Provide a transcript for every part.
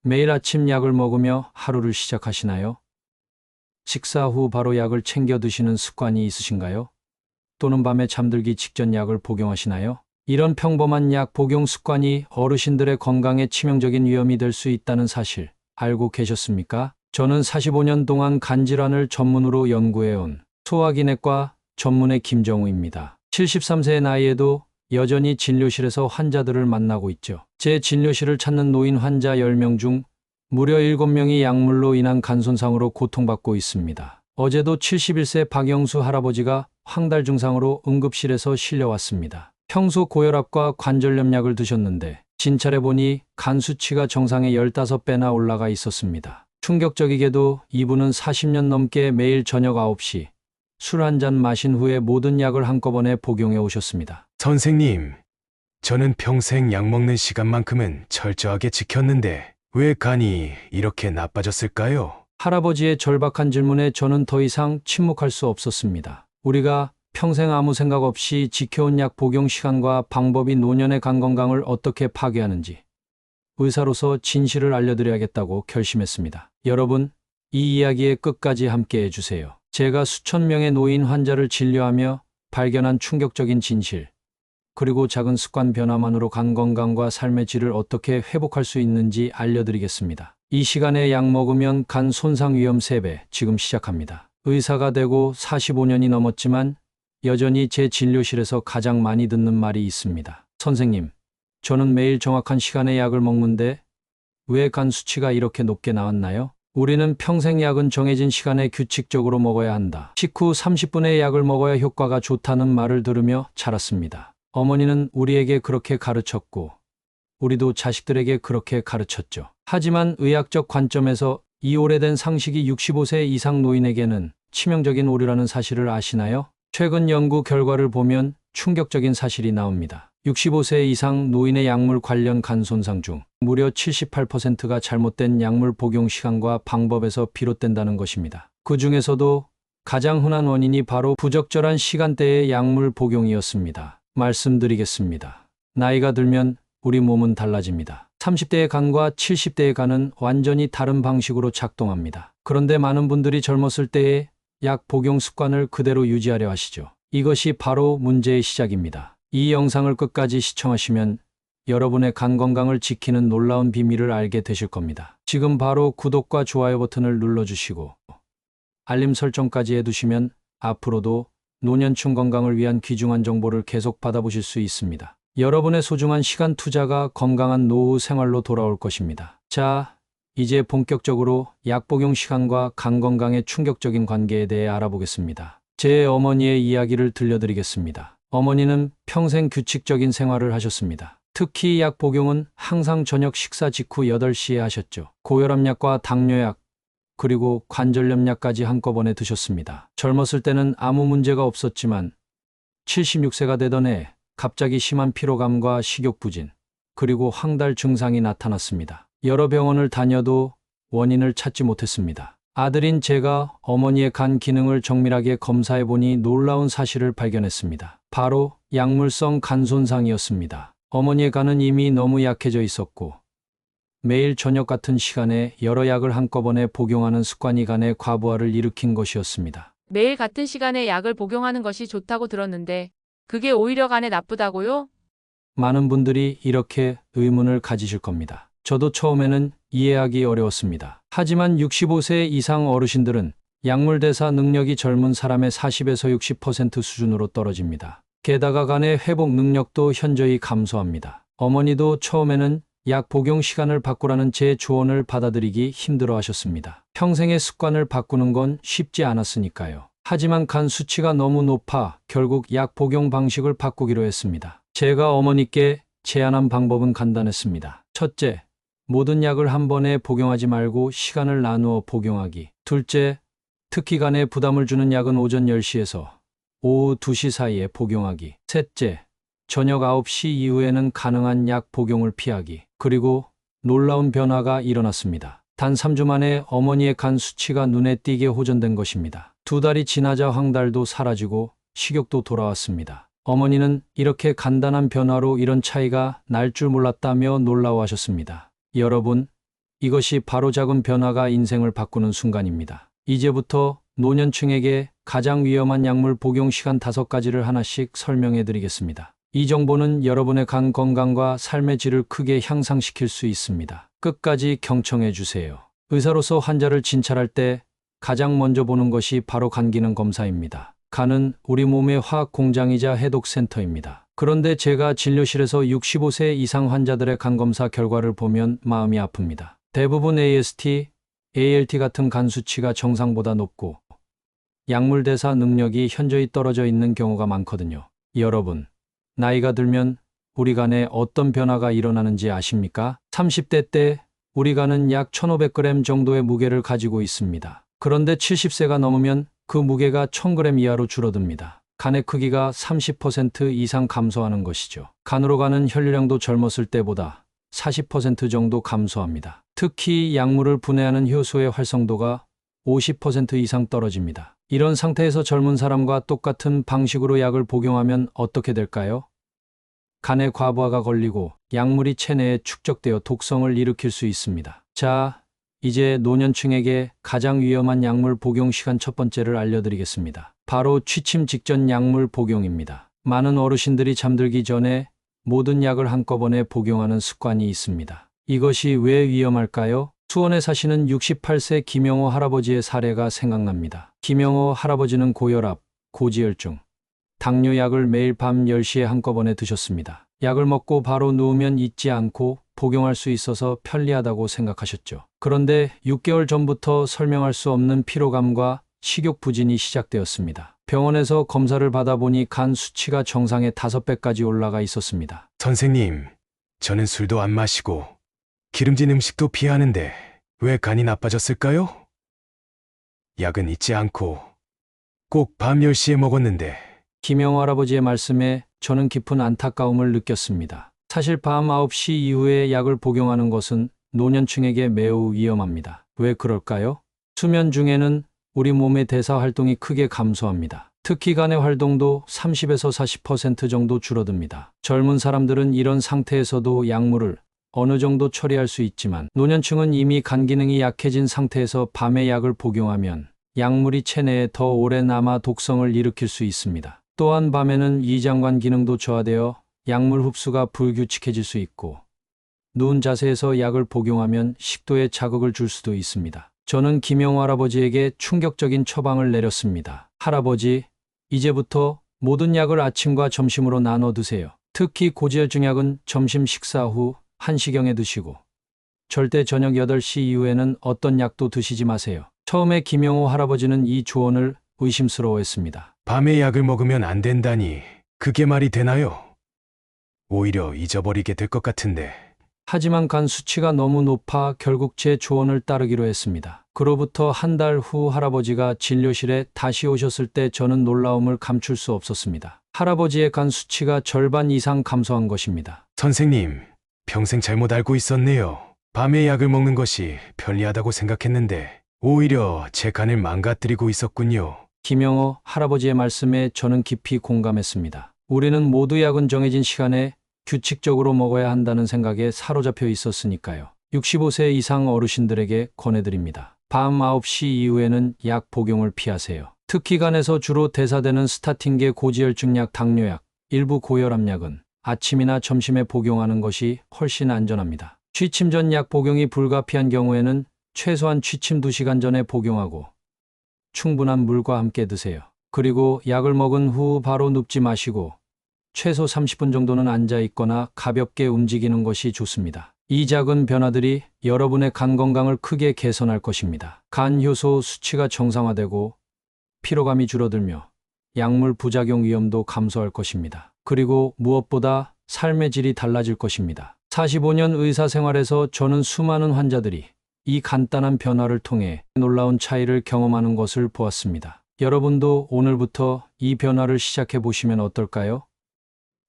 매일 아침 약을 먹으며 하루를 시작하시나요? 식사 후 바로 약을 챙겨 드시는 습관이 있으신가요? 또는 밤에 잠들기 직전 약을 복용하시나요? 이런 평범한 약 복용 습관이 어르신들의 건강에 치명적인 위험이 될 수 있다는 사실 알고 계셨습니까? 저는 45년 동안 간질환을 전문으로 연구해온 소화기내과 전문의 김정우입니다. 73세의 나이에도 여전히 진료실에서 환자들을 만나고 있죠. 제 진료실을 찾는 노인 환자 10명 중 무려 7명이 약물로 인한 간 손상으로 고통받고 있습니다. 어제도 71세 박영수 할아버지가 황달 증상으로 응급실에서 실려왔습니다. 평소 고혈압과 관절염 약을 드셨는데 진찰해 보니 간 수치가 정상의 15배나 올라가 있었습니다. 충격적이게도 이분은 40년 넘게 매일 저녁 9시 술 한 잔 마신 후에 모든 약을 한꺼번에 복용해 오셨습니다. 선생님, 저는 평생 약 먹는 시간만큼은 철저하게 지켰는데 왜 간이 이렇게 나빠졌을까요? 할아버지의 절박한 질문에 저는 더 이상 침묵할 수 없었습니다. 우리가 평생 아무 생각 없이 지켜온 약 복용 시간과 방법이 노년의 간 건강을 어떻게 파괴하는지 의사로서 진실을 알려드려야겠다고 결심했습니다. 여러분, 이 이야기의 끝까지 함께 해주세요. 제가 수천 명의 노인 환자를 진료하며 발견한 충격적인 진실, 그리고 작은 습관 변화만으로 간 건강과 삶의 질을 어떻게 회복할 수 있는지 알려드리겠습니다. 이 시간에 약 먹으면 간 손상 위험 3배, 지금 시작합니다. 의사가 되고 45년이 넘었지만 여전히 제 진료실에서 가장 많이 듣는 말이 있습니다. 선생님, 저는 매일 정확한 시간에 약을 먹는데 왜 간 수치가 이렇게 높게 나왔나요? 우리는 평생 약은 정해진 시간에 규칙적으로 먹어야 한다. 식후 30분의 약을 먹어야 효과가 좋다는 말을 들으며 자랐습니다. 어머니는 우리에게 그렇게 가르쳤고 우리도 자식들에게 그렇게 가르쳤죠. 하지만 의학적 관점에서 이 오래된 상식이 65세 이상 노인에게는 치명적인 오류라는 사실을 아시나요? 최근 연구 결과를 보면 충격적인 사실이 나옵니다. 65세 이상 노인의 약물 관련 간 손상 중 무려 78%가 잘못된 약물 복용 시간과 방법에서 비롯된다는 것입니다. 그 중에서도 가장 흔한 원인이 바로 부적절한 시간대의 약물 복용이었습니다. 말씀드리겠습니다. 나이가 들면 우리 몸은 달라집니다. 30대의 간과 70대의 간은 완전히 다른 방식으로 작동합니다. 그런데 많은 분들이 젊었을 때의 약 복용 습관을 그대로 유지하려 하시죠. 이것이 바로 문제의 시작입니다. 이 영상을 끝까지 시청하시면 여러분의 간 건강을 지키는 놀라운 비밀을 알게 되실 겁니다. 지금 바로 구독과 좋아요 버튼을 눌러주시고 알림 설정까지 해두시면 앞으로도 노년층 건강을 위한 귀중한 정보를 계속 받아보실 수 있습니다. 여러분의 소중한 시간 투자가 건강한 노후 생활로 돌아올 것입니다. 자, 이제 본격적으로 약 복용 시간과 간 건강의 충격적인 관계에 대해 알아보겠습니다. 제 어머니의 이야기를 들려드리겠습니다. 어머니는 평생 규칙적인 생활을 하셨습니다. 특히 약 복용은 항상 저녁 식사 직후 8시에 하셨죠. 고혈압약과 당뇨약, 그리고 관절염약까지 한꺼번에 드셨습니다. 젊었을 때는 아무 문제가 없었지만 76세가 되던 해 갑자기 심한 피로감과 식욕부진, 그리고 황달 증상이 나타났습니다. 여러 병원을 다녀도 원인을 찾지 못했습니다. 아들인 제가 어머니의 간 기능을 정밀하게 검사해보니 놀라운 사실을 발견했습니다. 바로 약물성 간 손상이었습니다. 어머니의 간은 이미 너무 약해져 있었고 매일 저녁 같은 시간에 여러 약을 한꺼번에 복용하는 습관이 간의 과부하를 일으킨 것이었습니다. 매일 같은 시간에 약을 복용하는 것이 좋다고 들었는데 그게 오히려 간에 나쁘다고요? 많은 분들이 이렇게 의문을 가지실 겁니다. 저도 처음에는 이해하기 어려웠습니다. 하지만 65세 이상 어르신들은 약물 대사 능력이 젊은 사람의 40에서 60% 수준으로 떨어집니다. 게다가 간의 회복 능력도 현저히 감소합니다. 어머니도 처음에는 약 복용 시간을 바꾸라는 제 조언을 받아들이기 힘들어 하셨습니다. 평생의 습관을 바꾸는 건 쉽지 않았으니까요. 하지만 간 수치가 너무 높아 결국 약 복용 방식을 바꾸기로 했습니다. 제가 어머니께 제안한 방법은 간단했습니다. 첫째, 모든 약을 한 번에 복용하지 말고 시간을 나누어 복용하기. 둘째, 특히 간에 부담을 주는 약은 오전 10시에서 오후 2시 사이에 복용하기. 셋째, 저녁 9시 이후에는 가능한 약 복용을 피하기. 그리고 놀라운 변화가 일어났습니다. 단 3주 만에 어머니의 간 수치가 눈에 띄게 호전된 것입니다. 2달이 지나자 황달도 사라지고 식욕도 돌아왔습니다. 어머니는 이렇게 간단한 변화로 이런 차이가 날 줄 몰랐다며 놀라워하셨습니다. 여러분, 이것이 바로 작은 변화가 인생을 바꾸는 순간입니다. 이제부터 노년층에게 가장 위험한 약물 복용 시간 5가지를 하나씩 설명해 드리겠습니다. 이 정보는 여러분의 간 건강과 삶의 질을 크게 향상시킬 수 있습니다. 끝까지 경청해 주세요. 의사로서 환자를 진찰할 때 가장 먼저 보는 것이 바로 간 기능 검사입니다. 간은 우리 몸의 화학 공장이자 해독센터입니다. 그런데 제가 진료실에서 65세 이상 환자들의 간 검사 결과를 보면 마음이 아픕니다. 대부분 AST, ALT 같은 간 수치가 정상보다 높고 약물 대사 능력이 현저히 떨어져 있는 경우가 많거든요. 여러분, 나이가 들면 우리 간에 어떤 변화가 일어나는지 아십니까? 30대 때 우리 간은 약 1500g 정도의 무게를 가지고 있습니다. 그런데 70세가 넘으면 그 무게가 1000g 이하로 줄어듭니다. 간의 크기가 30% 이상 감소하는 것이죠. 간으로 가는 혈류량도 젊었을 때보다 40% 정도 감소합니다. 특히 약물을 분해하는 효소의 활성도가 50% 이상 떨어집니다. 이런 상태에서 젊은 사람과 똑같은 방식으로 약을 복용하면 어떻게 될까요? 간에 과부하가 걸리고 약물이 체내에 축적되어 독성을 일으킬 수 있습니다. 자, 이제 노년층에게 가장 위험한 약물 복용 시간 첫 번째를 알려드리겠습니다. 바로 취침 직전 약물 복용입니다. 많은 어르신들이 잠들기 전에 모든 약을 한꺼번에 복용하는 습관이 있습니다. 이것이 왜 위험할까요? 수원에 사시는 68세 김영호 할아버지의 사례가 생각납니다. 김영호 할아버지는 고혈압, 고지혈증, 당뇨약을 매일 밤 10시에 한꺼번에 드셨습니다. 약을 먹고 바로 누우면 잊지 않고 복용할 수 있어서 편리하다고 생각하셨죠. 그런데 6개월 전부터 설명할 수 없는 피로감과 식욕 부진이 시작되었습니다. 병원에서 검사를 받아보니 간 수치가 정상의 5배까지 올라가 있었습니다. 선생님, 저는 술도 안 마시고 기름진 음식도 피하는데 왜 간이 나빠졌을까요? 약은 잊지 않고 꼭 밤 10시에 먹었는데. 김영호 할아버지의 말씀에 저는 깊은 안타까움을 느꼈습니다. 사실 밤 9시 이후에 약을 복용하는 것은 노년층에게 매우 위험합니다. 왜 그럴까요? 수면 중에는 우리 몸의 대사 활동이 크게 감소합니다. 특히 간의 활동도 30에서 40% 정도 줄어듭니다. 젊은 사람들은 이런 상태에서도 약물을 어느 정도 처리할 수 있지만 노년층은 이미 간 기능이 약해진 상태에서 밤에 약을 복용하면 약물이 체내에 더 오래 남아 독성을 일으킬 수 있습니다. 또한 밤에는 위장관 기능도 저하되어 약물 흡수가 불규칙해질 수 있고 누운 자세에서 약을 복용하면 식도에 자극을 줄 수도 있습니다. 저는 김영호 할아버지에게 충격적인 처방을 내렸습니다. 할아버지, 이제부터 모든 약을 아침과 점심으로 나눠 드세요. 특히 고지혈증 약은 점심 식사 후 1시경에 드시고 절대 저녁 8시 이후에는 어떤 약도 드시지 마세요. 처음에 김영호 할아버지는 이 조언을 의심스러워했습니다. 밤에 약을 먹으면 안 된다니 그게 말이 되나요? 오히려 잊어버리게 될 것 같은데. 하지만 간 수치가 너무 높아 결국 제 조언을 따르기로 했습니다. 그로부터 한 달 후 할아버지가 진료실에 다시 오셨을 때 저는 놀라움을 감출 수 없었습니다. 할아버지의 간 수치가 절반 이상 감소한 것입니다. 선생님, 평생 잘못 알고 있었네요. 밤에 약을 먹는 것이 편리하다고 생각했는데 오히려 제 간을 망가뜨리고 있었군요. 김영호 할아버지의 말씀에 저는 깊이 공감했습니다. 우리는 모두 약은 정해진 시간에 규칙적으로 먹어야 한다는 생각에 사로잡혀 있었으니까요. 65세 이상 어르신들에게 권해드립니다. 밤 9시 이후에는 약 복용을 피하세요. 특히 간에서 주로 대사되는 스타틴계 고지혈증약, 당뇨약, 일부 고혈압약은 아침이나 점심에 복용하는 것이 훨씬 안전합니다. 취침 전 약 복용이 불가피한 경우에는 최소한 취침 2시간 전에 복용하고 충분한 물과 함께 드세요. 그리고 약을 먹은 후 바로 눕지 마시고 최소 30분 정도는 앉아 있거나 가볍게 움직이는 것이 좋습니다. 이 작은 변화들이 여러분의 간 건강을 크게 개선할 것입니다. 간 효소 수치가 정상화되고 피로감이 줄어들며 약물 부작용 위험도 감소할 것입니다. 그리고 무엇보다 삶의 질이 달라질 것입니다. 45년 의사 생활에서 저는 수많은 환자들이 이 간단한 변화를 통해 놀라운 차이를 경험하는 것을 보았습니다. 여러분도 오늘부터 이 변화를 시작해 보시면 어떨까요?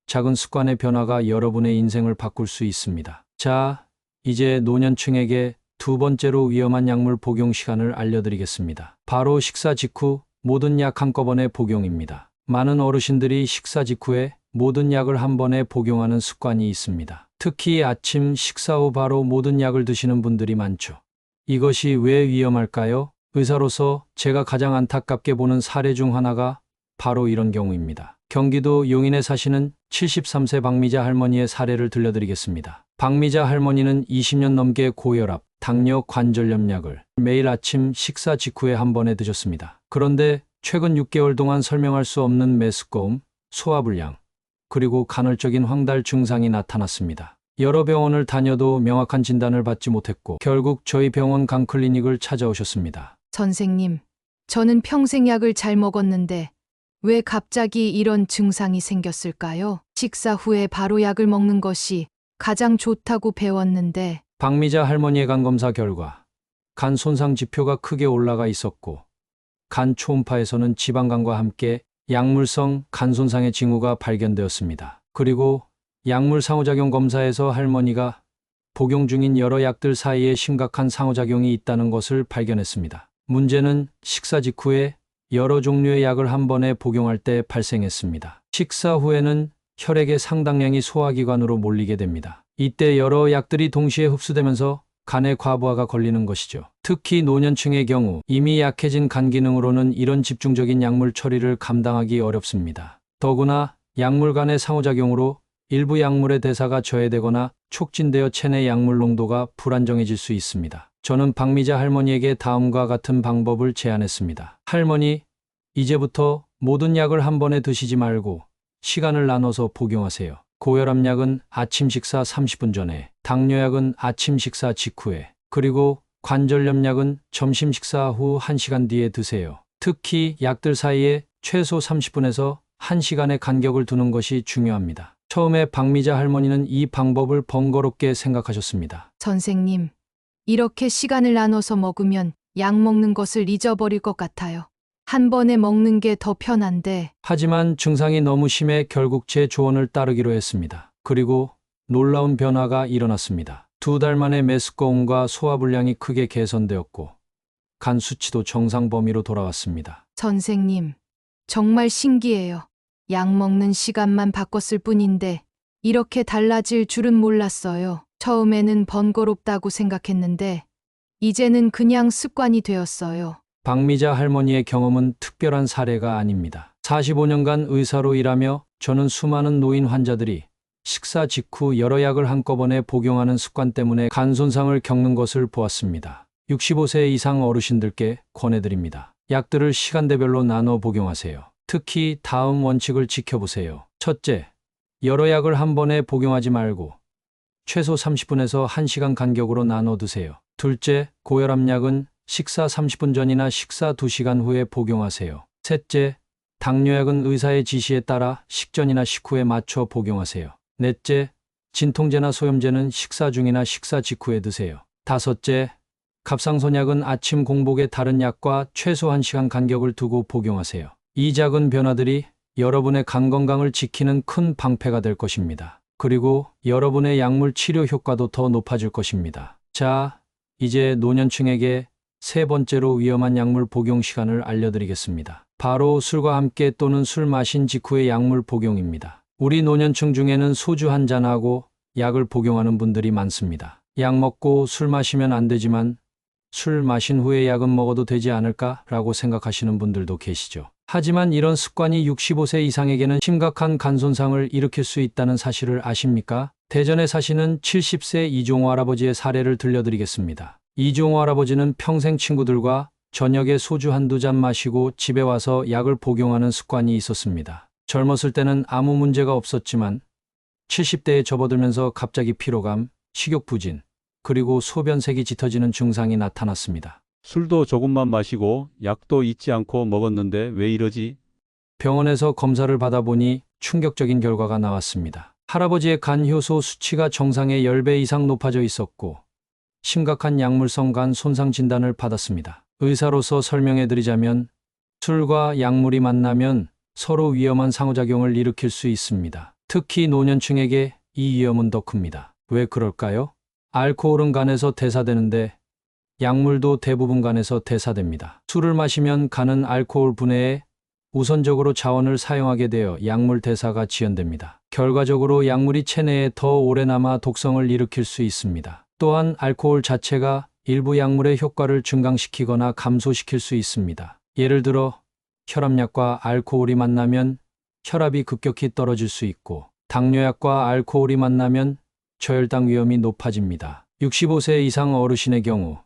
작은 습관의 변화가 여러분의 인생을 바꿀 수 있습니다. 자, 이제 노년층에게 두 번째로 위험한 약물 복용 시간을 알려드리겠습니다. 바로 식사 직후 모든 약 한꺼번에 복용입니다. 많은 어르신들이 식사 직후에 모든 약을 한 번에 복용하는 습관이 있습니다. 특히 아침 식사 후 바로 모든 약을 드시는 분들이 많죠. 이것이 왜 위험할까요? 의사로서 제가 가장 안타깝게 보는 사례 중 하나가 바로 이런 경우입니다. 경기도 용인에 사시는 73세 박미자 할머니의 사례를 들려드리겠습니다. 박미자 할머니는 20년 넘게 고혈압, 당뇨, 관절염 약을 매일 아침 식사 직후에 한 번에 드셨습니다. 그런데 최근 6개월 동안 설명할 수 없는 메스꺼움, 소화불량, 그리고 간헐적인 황달 증상이 나타났습니다. 여러 병원을 다녀도 명확한 진단을 받지 못했고 결국 저희 병원 간클리닉을 찾아오셨습니다. 선생님, 저는 평생 약을 잘 먹었는데 왜 갑자기 이런 증상이 생겼을까요? 식사 후에 바로 약을 먹는 것이 가장 좋다고 배웠는데 박미자 할머니의 간 검사 결과 간 손상 지표가 크게 올라가 있었고 간 초음파에서는 지방간과 함께 약물성 간 손상의 징후가 발견되었습니다. 그리고 약물 상호작용 검사에서 할머니가 복용 중인 여러 약들 사이에 심각한 상호작용이 있다는 것을 발견했습니다. 문제는 식사 직후에 여러 종류의 약을 한 번에 복용할 때 발생했습니다. 식사 후에는 혈액의 상당량이 소화기관으로 몰리게 됩니다. 이때 여러 약들이 동시에 흡수되면서 간의 과부하가 걸리는 것이죠. 특히 노년층의 경우 이미 약해진 간 기능으로는 이런 집중적인 약물 처리를 감당하기 어렵습니다. 더구나 약물 간의 상호작용으로 일부 약물의 대사가 저해되거나 촉진되어 체내 약물 농도가 불안정해질 수 있습니다. 저는 박미자 할머니에게 다음과 같은 방법을 제안했습니다. 할머니, 이제부터 모든 약을 한 번에 드시지 말고 시간을 나눠서 복용하세요. 고혈압 약은 아침 식사 30분 전에, 당뇨약은 아침 식사 직후에, 그리고 관절염 약은 점심 식사 후 1시간 뒤에 드세요. 특히 약들 사이에 최소 30분에서 1시간의 간격을 두는 것이 중요합니다. 처음에 박미자 할머니는 이 방법을 번거롭게 생각하셨습니다. 선생님, 이렇게 시간을 나눠서 먹으면 약 먹는 것을 잊어버릴 것 같아요. 한 번에 먹는 게 더 편한데 하지만 증상이 너무 심해 결국 제 조언을 따르기로 했습니다. 그리고 놀라운 변화가 일어났습니다. 2달 만에 메스꺼움과 소화불량이 크게 개선되었고 간 수치도 정상 범위로 돌아왔습니다. 선생님, 정말 신기해요. 약 먹는 시간만 바꿨을 뿐인데 이렇게 달라질 줄은 몰랐어요. 처음에는 번거롭다고 생각했는데 이제는 그냥 습관이 되었어요. 박미자 할머니의 경험은 특별한 사례가 아닙니다. 45년간 의사로 일하며 저는 수많은 노인 환자들이 식사 직후 여러 약을 한꺼번에 복용하는 습관 때문에 간 손상을 겪는 것을 보았습니다. 65세 이상 어르신들께 권해드립니다. 약들을 시간대별로 나눠 복용하세요. 특히 다음 원칙을 지켜보세요. 첫째, 여러 약을 한 번에 복용하지 말고 최소 30분에서 1시간 간격으로 나눠 드세요. 둘째, 고혈압 약은 식사 30분 전이나 식사 2시간 후에 복용하세요. 셋째, 당뇨약은 의사의 지시에 따라 식전이나 식후에 맞춰 복용하세요. 넷째, 진통제나 소염제는 식사 중이나 식사 직후에 드세요. 다섯째, 갑상선약은 아침 공복에 다른 약과 최소 1시간 간격을 두고 복용하세요. 이 작은 변화들이 여러분의 간 건강을 지키는 큰 방패가 될 것입니다. 그리고 여러분의 약물 치료 효과도 더 높아질 것입니다. 자, 이제 노년층에게 세 번째로 위험한 약물 복용 시간을 알려드리겠습니다. 바로 술과 함께 또는 술 마신 직후의 약물 복용입니다. 우리 노년층 중에는 소주 한 잔하고 약을 복용하는 분들이 많습니다. 약 먹고 술 마시면 안 되지만 술 마신 후에 약은 먹어도 되지 않을까라고 생각하시는 분들도 계시죠. 하지만 이런 습관이 65세 이상에게는 심각한 간 손상을 일으킬 수 있다는 사실을 아십니까? 대전에 사시는 70세 이종호 할아버지의 사례를 들려드리겠습니다. 이종호 할아버지는 평생 친구들과 저녁에 소주 한두 잔 마시고 집에 와서 약을 복용하는 습관이 있었습니다. 젊었을 때는 아무 문제가 없었지만 70대에 접어들면서 갑자기 피로감, 식욕부진, 그리고 소변색이 짙어지는 증상이 나타났습니다. 술도 조금만 마시고 약도 잊지 않고 먹었는데 왜 이러지? 병원에서 검사를 받아보니 충격적인 결과가 나왔습니다. 할아버지의 간 효소 수치가 정상의 10배 이상 높아져 있었고 심각한 약물성 간 손상 진단을 받았습니다. 의사로서 설명해드리자면 술과 약물이 만나면 서로 위험한 상호작용을 일으킬 수 있습니다. 특히 노년층에게 이 위험은 더 큽니다. 왜 그럴까요? 알코올은 간에서 대사되는데 약물도 대부분 간에서 대사됩니다. 술을 마시면 간은 알코올 분해에 우선적으로 자원을 사용하게 되어 약물 대사가 지연됩니다. 결과적으로 약물이 체내에 더 오래 남아 독성을 일으킬 수 있습니다. 또한 알코올 자체가 일부 약물의 효과를 증강시키거나 감소시킬 수 있습니다. 예를 들어 혈압약과 알코올이 만나면 혈압이 급격히 떨어질 수 있고 당뇨약과 알코올이 만나면 저혈당 위험이 높아집니다. 65세 이상 어르신의 경우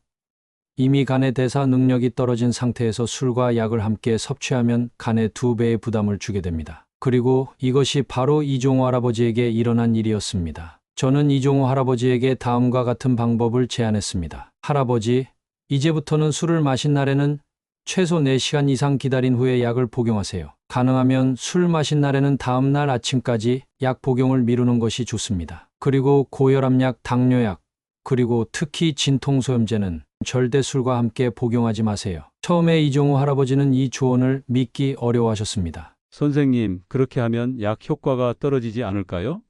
이미 간의 대사 능력이 떨어진 상태에서 술과 약을 함께 섭취하면 간에 2배의 부담을 주게 됩니다. 그리고 이것이 바로 이종호 할아버지에게 일어난 일이었습니다. 저는 이종호 할아버지에게 다음과 같은 방법을 제안했습니다. 할아버지, 이제부터는 술을 마신 날에는 최소 4시간 이상 기다린 후에 약을 복용하세요. 가능하면 술 마신 날에는 다음 날 아침까지 약 복용을 미루는 것이 좋습니다. 그리고 고혈압약, 당뇨약, 그리고 특히 진통소염제는 절대 술과 함께 복용하지 마세요. 처음에 이종호 할아버지는 이 조언을 믿기 어려워하셨습니다. 선생님, 그렇게 하면 약 효과가 떨어지지 않을까요?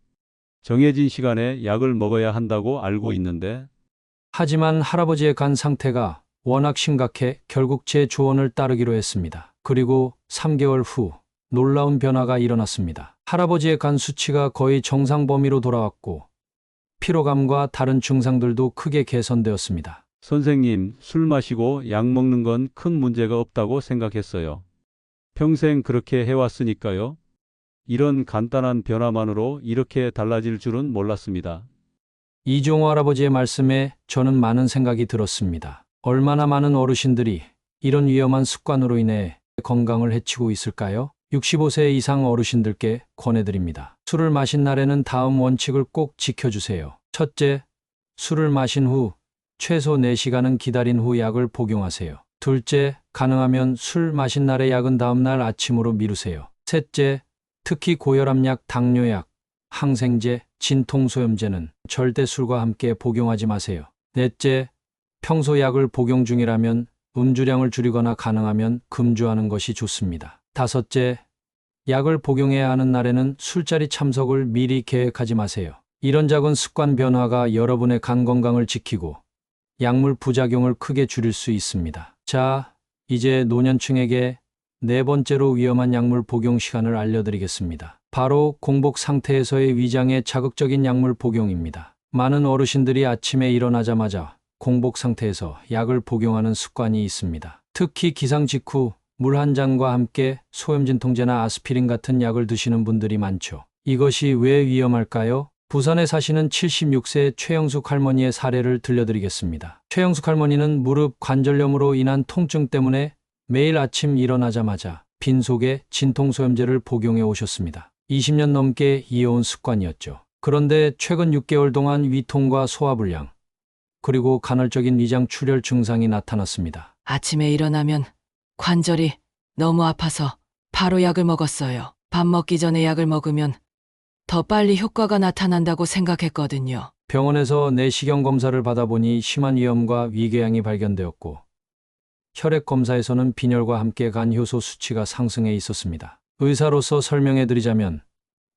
정해진 시간에 약을 먹어야 한다고 알고 있는데. 하지만 할아버지의 간 상태가 워낙 심각해 결국 제 조언을 따르기로 했습니다. 그리고 3개월 후 놀라운 변화가 일어났습니다. 할아버지의 간 수치가 거의 정상 범위로 돌아왔고 피로감과 다른 증상들도 크게 개선되었습니다. 선생님, 술 마시고 약 먹는 건 큰 문제가 없다고 생각했어요. 평생 그렇게 해왔으니까요. 이런 간단한 변화만으로 이렇게 달라질 줄은 몰랐습니다. 이종호 할아버지의 말씀에 저는 많은 생각이 들었습니다. 얼마나 많은 어르신들이 이런 위험한 습관으로 인해 건강을 해치고 있을까요? 65세 이상 어르신들께 권해드립니다. 술을 마신 날에는 다음 원칙을 꼭 지켜주세요. 첫째, 술을 마신 후 최소 4시간은 기다린 후 약을 복용하세요. 둘째, 가능하면 술 마신 날의 약은 다음 날 아침으로 미루세요. 셋째, 특히 고혈압약, 당뇨약, 항생제, 진통소염제는 절대 술과 함께 복용하지 마세요. 넷째, 평소 약을 복용 중이라면 음주량을 줄이거나 가능하면 금주하는 것이 좋습니다. 다섯째, 약을 복용해야 하는 날에는 술자리 참석을 미리 계획하지 마세요. 이런 작은 습관 변화가 여러분의 간 건강을 지키고 약물 부작용을 크게 줄일 수 있습니다. 자, 이제 노년층에게 네 번째로 위험한 약물 복용 시간을 알려드리겠습니다. 바로 공복 상태에서의 위장의 자극적인 약물 복용입니다. 많은 어르신들이 아침에 일어나자마자 공복 상태에서 약을 복용하는 습관이 있습니다. 특히 기상 직후 물 한 잔과 함께 소염진통제나 아스피린 같은 약을 드시는 분들이 많죠. 이것이 왜 위험할까요? 부산에 사시는 76세 최영숙 할머니의 사례를 들려드리겠습니다. 최영숙 할머니는 무릎 관절염으로 인한 통증 때문에 매일 아침 일어나자마자 빈속에 진통소염제를 복용해 오셨습니다. 20년 넘게 이어온 습관이었죠. 그런데 최근 6개월 동안 위통과 소화불량, 그리고 간헐적인 위장 출혈 증상이 나타났습니다. 아침에 일어나면 관절이 너무 아파서 바로 약을 먹었어요. 밥 먹기 전에 약을 먹으면 더 빨리 효과가 나타난다고 생각했거든요. 병원에서 내시경 검사를 받아보니 심한 위염과 위궤양이 발견되었고 혈액 검사에서는 빈혈과 함께 간 효소 수치가 상승해 있었습니다. 의사로서 설명해 드리자면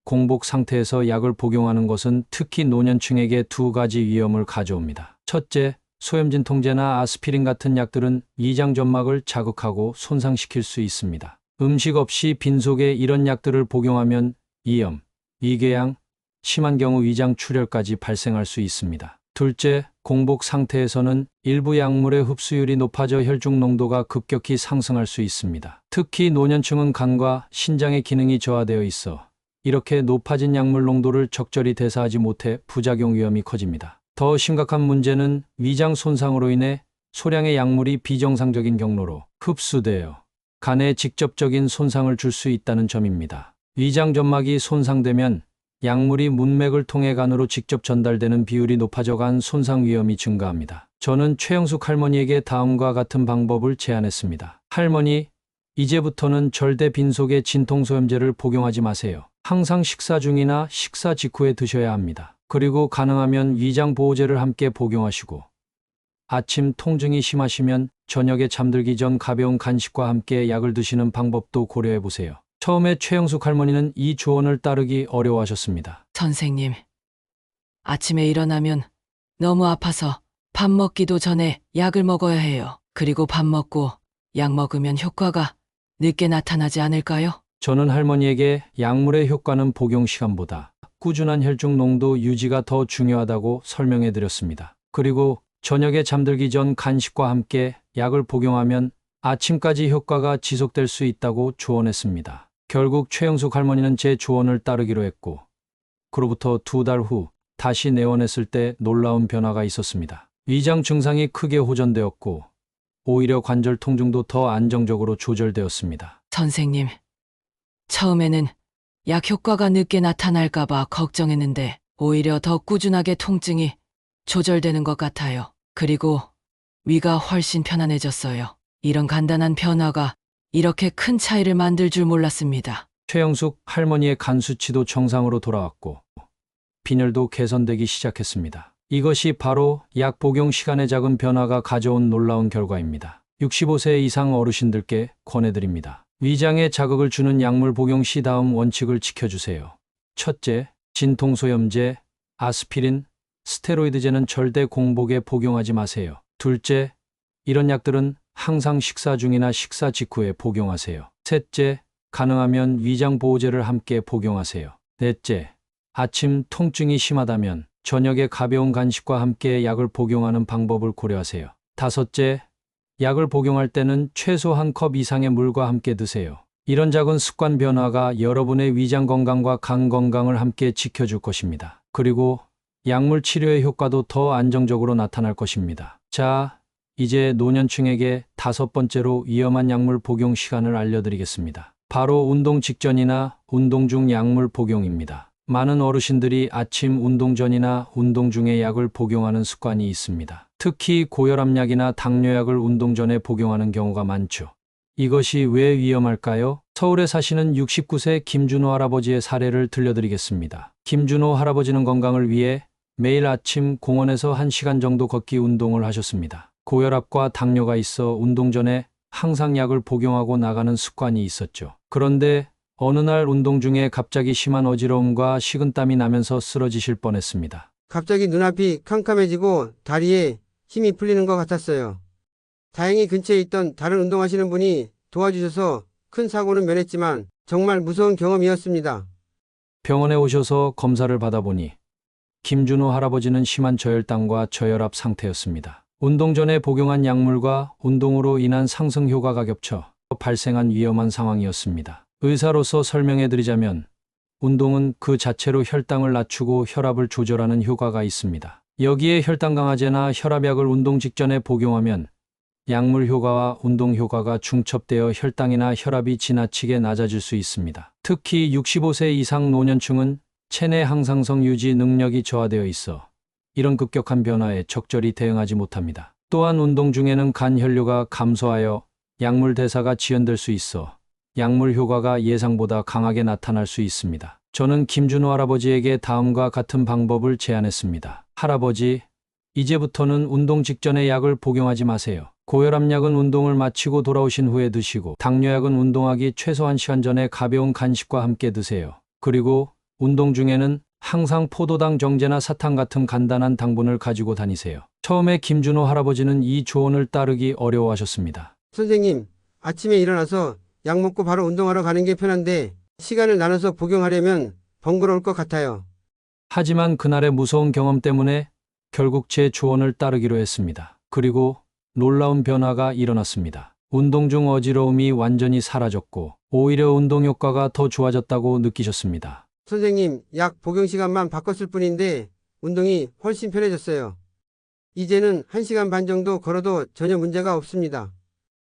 공복 상태에서 약을 복용하는 것은 특히 노년층에게 두 가지 위험을 가져옵니다. 첫째, 소염진통제나 아스피린 같은 약들은 위장 점막을 자극하고 손상시킬 수 있습니다. 음식 없이 빈속에 이런 약들을 복용하면 위염, 위궤양, 심한 경우 위장 출혈까지 발생할 수 있습니다. 둘째, 공복 상태에서는 일부 약물의 흡수율이 높아져 혈중 농도가 급격히 상승할 수 있습니다. 특히 노년층은 간과 신장의 기능이 저하되어 있어 이렇게 높아진 약물 농도를 적절히 대사하지 못해 부작용 위험이 커집니다. 더 심각한 문제는 위장 손상으로 인해 소량의 약물이 비정상적인 경로로 흡수되어 간에 직접적인 손상을 줄 수 있다는 점입니다. 위장 점막이 손상되면 약물이 문맥을 통해 간으로 직접 전달되는 비율이 높아져 간 손상 위험이 증가합니다. 저는 최영숙 할머니에게 다음과 같은 방법을 제안했습니다. 할머니, 이제부터는 절대 빈속에 진통소염제를 복용하지 마세요. 항상 식사 중이나 식사 직후에 드셔야 합니다. 그리고 가능하면 위장보호제를 함께 복용하시고 아침 통증이 심하시면 저녁에 잠들기 전 가벼운 간식과 함께 약을 드시는 방법도 고려해 보세요. 처음에 최영숙 할머니는 이 조언을 따르기 어려워하셨습니다. 선생님, 아침에 일어나면 너무 아파서 밥 먹기도 전에 약을 먹어야 해요. 그리고 밥 먹고 약 먹으면 효과가 늦게 나타나지 않을까요? 저는 할머니에게 약물의 효과는 복용 시간보다 꾸준한 혈중 농도 유지가 더 중요하다고 설명해 드렸습니다. 그리고 저녁에 잠들기 전 간식과 함께 약을 복용하면 아침까지 효과가 지속될 수 있다고 조언했습니다. 결국 최영숙 할머니는 제 조언을 따르기로 했고, 그로부터 2달 후 다시 내원했을 때 놀라운 변화가 있었습니다. 위장 증상이 크게 호전되었고, 오히려 관절 통증도 더 안정적으로 조절되었습니다. 선생님, 처음에는 약 효과가 늦게 나타날까봐 걱정했는데 오히려 더 꾸준하게 통증이 조절되는 것 같아요. 그리고 위가 훨씬 편안해졌어요. 이런 간단한 변화가 이렇게 큰 차이를 만들 줄 몰랐습니다. 최영숙 할머니의 간 수치도 정상으로 돌아왔고, 빈혈도 개선되기 시작했습니다. 이것이 바로 약 복용 시간의 작은 변화가 가져온 놀라운 결과입니다. 65세 이상 어르신들께 권해드립니다. 위장에 자극을 주는 약물 복용 시 다음 원칙을 지켜주세요. 첫째, 진통소염제, 아스피린, 스테로이드제는 절대 공복에 복용하지 마세요. 둘째, 이런 약들은 항상 식사 중이나 식사 직후에 복용하세요. 셋째, 가능하면 위장보호제를 함께 복용하세요. 넷째, 아침 통증이 심하다면 저녁에 가벼운 간식과 함께 약을 복용하는 방법을 고려하세요. 다섯째, 약을 복용할 때는 최소 1컵 이상의 물과 함께 드세요. 이런 작은 습관 변화가 여러분의 위장 건강과 간 건강을 함께 지켜줄 것입니다. 그리고 약물 치료의 효과도 더 안정적으로 나타날 것입니다. 자, 이제 노년층에게 5번째로 위험한 약물 복용 시간을 알려드리겠습니다. 바로 운동 직전이나 운동 중 약물 복용입니다. 많은 어르신들이 아침 운동 전이나 운동 중에 약을 복용하는 습관이 있습니다. 특히 고혈압약이나 당뇨약을 운동 전에 복용하는 경우가 많죠. 이것이 왜 위험할까요? 서울에 사시는 69세 김준호 할아버지의 사례를 들려드리겠습니다. 김준호 할아버지는 건강을 위해 매일 아침 공원에서 1시간 정도 걷기 운동을 하셨습니다. 고혈압과 당뇨가 있어 운동 전에 항상 약을 복용하고 나가는 습관이 있었죠. 그런데 어느 날 운동 중에 갑자기 심한 어지러움과 식은땀이 나면서 쓰러지실 뻔했습니다. 갑자기 눈앞이 캄캄해지고 다리에 힘이 풀리는 것 같았어요. 다행히 근처에 있던 다른 운동하시는 분이 도와주셔서 큰 사고는 면했지만 정말 무서운 경험이었습니다. 병원에 오셔서 검사를 받아보니 김준호 할아버지는 심한 저혈당과 저혈압 상태였습니다. 운동 전에 복용한 약물과 운동으로 인한 상승 효과가 겹쳐 발생한 위험한 상황이었습니다. 의사로서 설명해 드리자면 운동은 그 자체로 혈당을 낮추고 혈압을 조절하는 효과가 있습니다. 여기에 혈당 강화제나 혈압약을 운동 직전에 복용하면 약물 효과와 운동 효과가 중첩되어 혈당이나 혈압이 지나치게 낮아질 수 있습니다. 특히 65세 이상 노년층은 체내 항상성 유지 능력이 저하되어 있어 이런 급격한 변화에 적절히 대응하지 못합니다. 또한 운동 중에는 간 혈류가 감소하여 약물 대사가 지연될 수 있어 약물 효과가 예상보다 강하게 나타날 수 있습니다. 저는 김준호 할아버지에게 다음과 같은 방법을 제안했습니다. 할아버지, 이제부터는 운동 직전에 약을 복용하지 마세요. 고혈압약은 운동을 마치고 돌아오신 후에 드시고, 당뇨약은 운동하기 최소 1시간 전에 가벼운 간식과 함께 드세요. 그리고 운동 중에는 항상 포도당 정제나 사탕 같은 간단한 당분을 가지고 다니세요. 처음에 김준호 할아버지는 이 조언을 따르기 어려워하셨습니다. 선생님, 아침에 일어나서 약 먹고 바로 운동하러 가는 게 편한데 시간을 나눠서 복용하려면 번거로울 것 같아요. 하지만 그날의 무서운 경험 때문에 결국 제 조언을 따르기로 했습니다. 그리고 놀라운 변화가 일어났습니다. 운동 중 어지러움이 완전히 사라졌고 오히려 운동 효과가 더 좋아졌다고 느끼셨습니다. 선생님, 약 복용 시간만 바꿨을 뿐인데 운동이 훨씬 편해졌어요. 이제는 1시간 반 정도 걸어도 전혀 문제가 없습니다.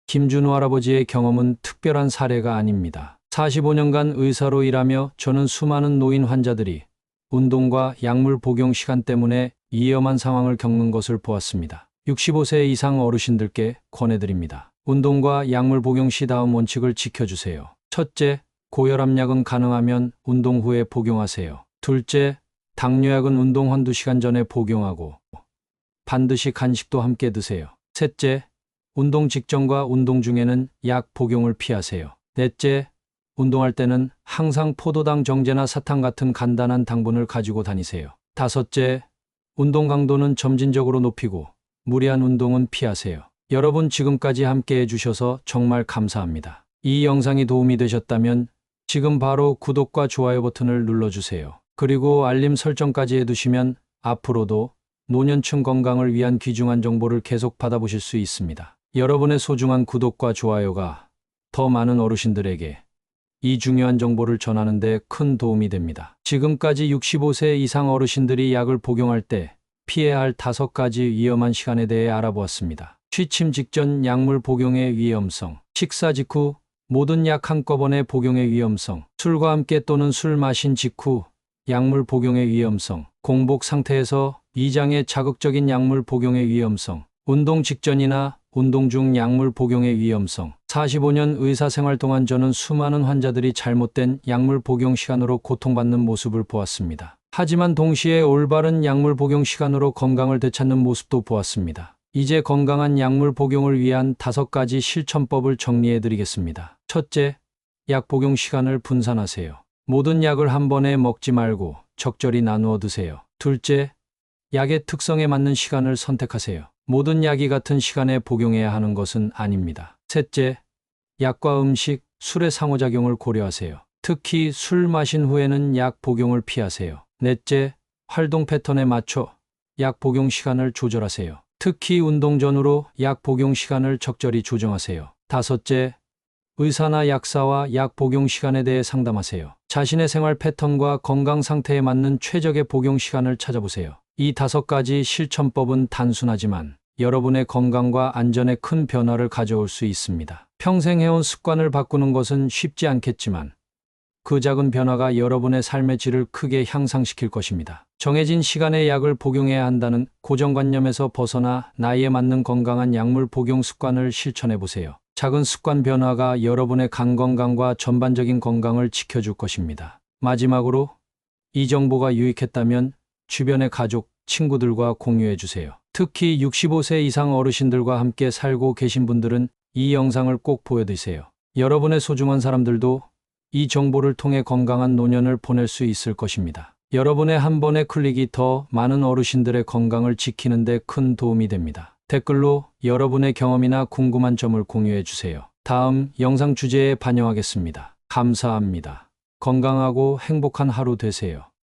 김준호 할아버지의 경험은 특별한 사례가 아닙니다. 45년간 의사로 일하며 저는 수많은 노인 환자들이 운동과 약물 복용 시간 때문에 위험한 상황을 겪는 것을 보았습니다. 65세 이상 어르신들께 권해드립니다. 운동과 약물 복용 시 다음 원칙을 지켜주세요. 첫째, 고혈압약은 가능하면 운동 후에 복용하세요. 둘째, 당뇨약은 운동 1~2시간 전에 복용하고 반드시 간식도 함께 드세요. 셋째, 운동 직전과 운동 중에는 약 복용을 피하세요. 넷째, 운동할 때는 항상 포도당 정제나 사탕 같은 간단한 당분을 가지고 다니세요. 다섯째, 운동 강도는 점진적으로 높이고 무리한 운동은 피하세요. 여러분 지금까지 함께 해주셔서 정말 감사합니다. 이 영상이 도움이 되셨다면 지금 바로 구독과 좋아요 버튼을 눌러주세요. 그리고 알림 설정까지 해두시면 앞으로도 노년층 건강을 위한 귀중한 정보를 계속 받아보실 수 있습니다. 여러분의 소중한 구독과 좋아요가 더 많은 어르신들에게 이 중요한 정보를 전하는 데 큰 도움이 됩니다. 지금까지 65세 이상 어르신들이 약을 복용할 때 피해야 할 5가지 위험한 시간에 대해 알아보았습니다. 취침 직전 약물 복용의 위험성, 식사 직후 모든 약 한꺼번에 복용의 위험성, 술과 함께 또는 술 마신 직후 약물 복용의 위험성, 공복 상태에서 위장에 자극적인 약물 복용의 위험성, 운동 직전이나 운동 중 약물 복용의 위험성. 45년 의사생활 동안 저는 수많은 환자들이 잘못된 약물 복용 시간으로 고통받는 모습을 보았습니다. 하지만 동시에 올바른 약물 복용 시간으로 건강을 되찾는 모습도 보았습니다. 이제 건강한 약물 복용을 위한 5가지 실천법을 정리해 드리겠습니다. 첫째, 약 복용 시간을 분산하세요. 모든 약을 한 번에 먹지 말고 적절히 나누어 드세요. 둘째, 약의 특성에 맞는 시간을 선택하세요. 모든 약이 같은 시간에 복용해야 하는 것은 아닙니다. 셋째, 약과 음식, 술의 상호작용을 고려하세요. 특히 술 마신 후에는 약 복용을 피하세요. 넷째, 활동 패턴에 맞춰 약 복용 시간을 조절하세요. 특히 운동 전후로 약 복용 시간을 적절히 조정하세요. 다섯째, 의사나 약사와 약 복용 시간에 대해 상담하세요. 자신의 생활 패턴과 건강 상태에 맞는 최적의 복용 시간을 찾아보세요. 이 5가지 실천법은 단순하지만 여러분의 건강과 안전에 큰 변화를 가져올 수 있습니다. 평생 해온 습관을 바꾸는 것은 쉽지 않겠지만 그 작은 변화가 여러분의 삶의 질을 크게 향상시킬 것입니다. 정해진 시간에 약을 복용해야 한다는 고정관념에서 벗어나 나이에 맞는 건강한 약물 복용 습관을 실천해 보세요. 작은 습관 변화가 여러분의 간 건강과 전반적인 건강을 지켜줄 것입니다. 마지막으로 이 정보가 유익했다면 주변의 가족, 친구들과 공유해 주세요. 특히 65세 이상 어르신들과 함께 살고 계신 분들은 이 영상을 꼭 보여주세요. 여러분의 소중한 사람들도 이 정보를 통해 건강한 노년을 보낼 수 있을 것입니다. 여러분의 한 번의 클릭이 더 많은 어르신들의 건강을 지키는 데 큰 도움이 됩니다. 댓글로 여러분의 경험이나 궁금한 점을 공유해 주세요. 다음 영상 주제에 반영하겠습니다. 감사합니다. 건강하고 행복한 하루 되세요.